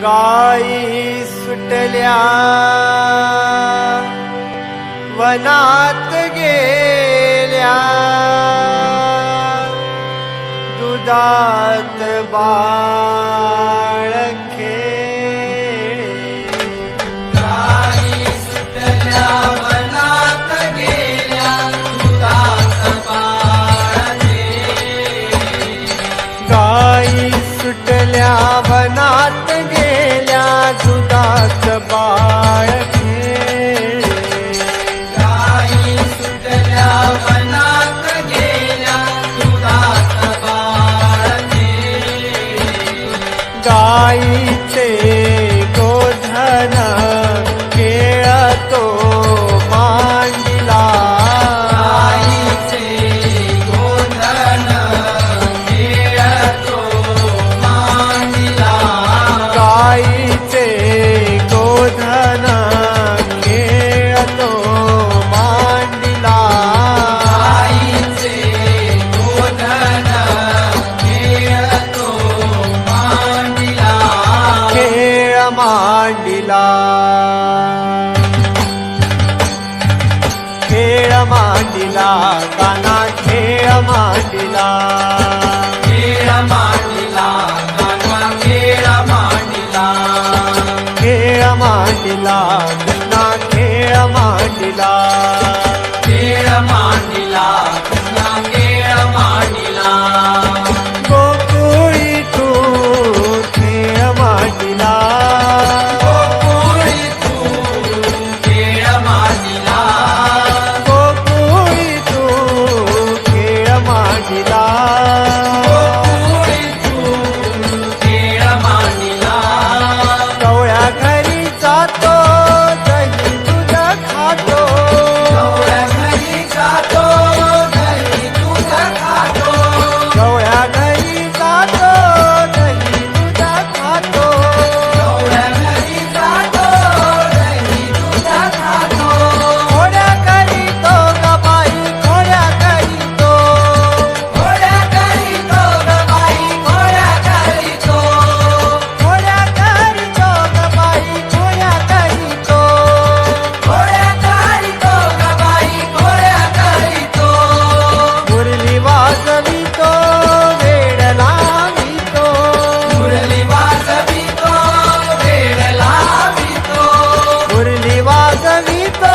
गाई सुटल्या वनात गेल्या दुधात बाळ खेळे. गाई सुटल्या वनात गेल्या दुधात बाळ खेळे. गाई सुटल्या वनात गेल्या दुधात बाळ खेळे. गाई सुटल्या वनात गेल्या दुधात बाळ खेळे. गाईचे गोधन खेळतो मांडीला. गाईचे गोधन खेळतो मांडीला. गाईचे गोधन खेळतो मांडीला. गाईचे गोधन खेळतो मांडीला. खेळ मांडीला. खेळ मांडीला काना खेळ मांडीला. खेळ मांडीला कान्हा खेळ मांडीला. खेळ मांडीला कृष्णा खेळ मांडीला. खेळ मांडीला कृष्णा खेळ मांडीला. गोकुळी तू खेळ मांडीला. गोकुळी तू खेळ मांडीला. गोकुळी तू खेळ मांडीला. गोकुळी तू खेळ मांडीला. गवळ्या घरी जातो दही दूध खातो. गवळ्या घरी जातो दही दूध खातो. गवळ्या घरी जातो दही दूध खातो. गवळ्या घरी जातो दही दूध खातो. घोड्या करीतो ग बाई घोड्या करीतो. घोड्या करीतो ग बाई घोड्या करीतो. घोड्या करीतो ग बाई घोड्या करीतो. घोड्या करीतो ग बाई घोड्या करीतो. मुरली वाजवितो वेड लावितो. मुरली वाजवितो वेड लावितो. मुरली वाजवितो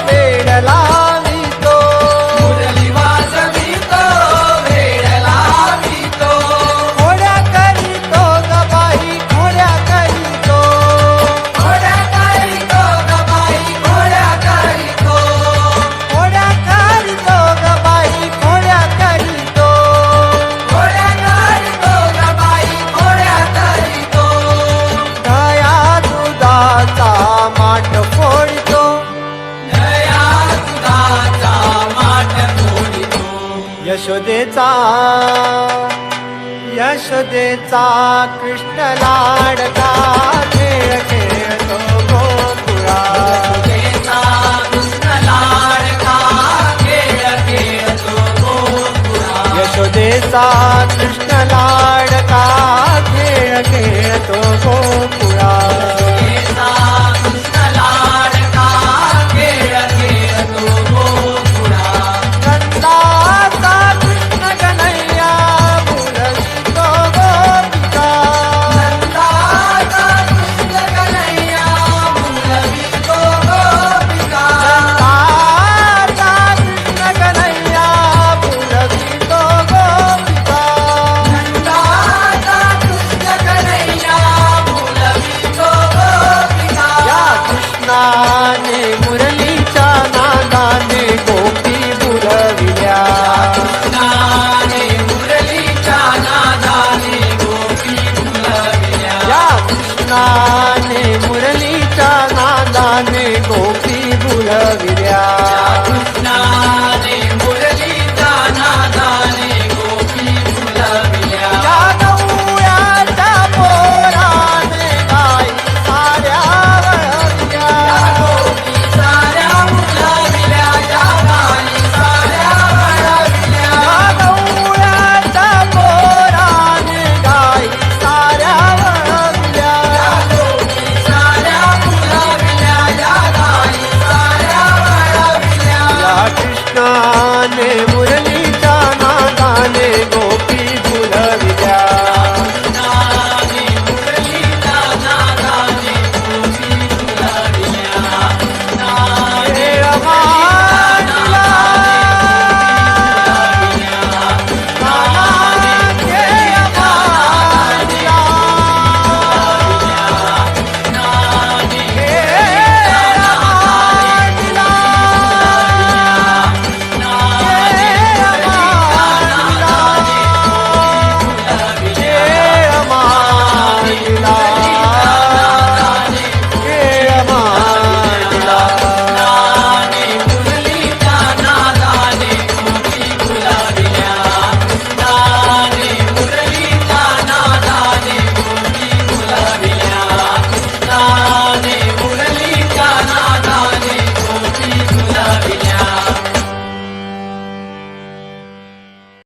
वेड लावितो. मुरली वाजवितो वेड लावितो. घोड्या करीतो ग बाई घोड्या करीतो. घोड्या करीतो ग बाई घोड्या करीतो. घोड्या करीतो ग बाई घोड्या करीतो. घोड्या करीतो ग बाई घोड्या करीतो. दया दुधाचा माठ फोडितो. दया दुधाचा माठ फोडितो. यशोदेचा यशोदेचा कृष्ण लाडका खेळ खेळतो गोकुळा. यशोदेचा कृष्ण लाडका खेळ खेळतो गोकुळा. यशोदेचा कृष्ण लाडका खेळ खेळतो गोकुळा. यशोदेचा कृष्ण लाडका खेळ खेळतो गोकुळा. नंदाचा कृष्ण कन्हैया बोलवितो गोपिका. नंदाचा कृष्ण कन्हैया बोलवितो गोपिका. नंदाचा कृष्ण कन्हैया बोलवितो गोपिका. नंदाचा कृष्ण कन्हैया बोलवितो गोपिका. या कृष्णाने मुरलीच्या नादाने गोपी बुलविल्या. कृष्णाने मुरलीच्या नादाने गोपी बोलविल्या. या कृष्णा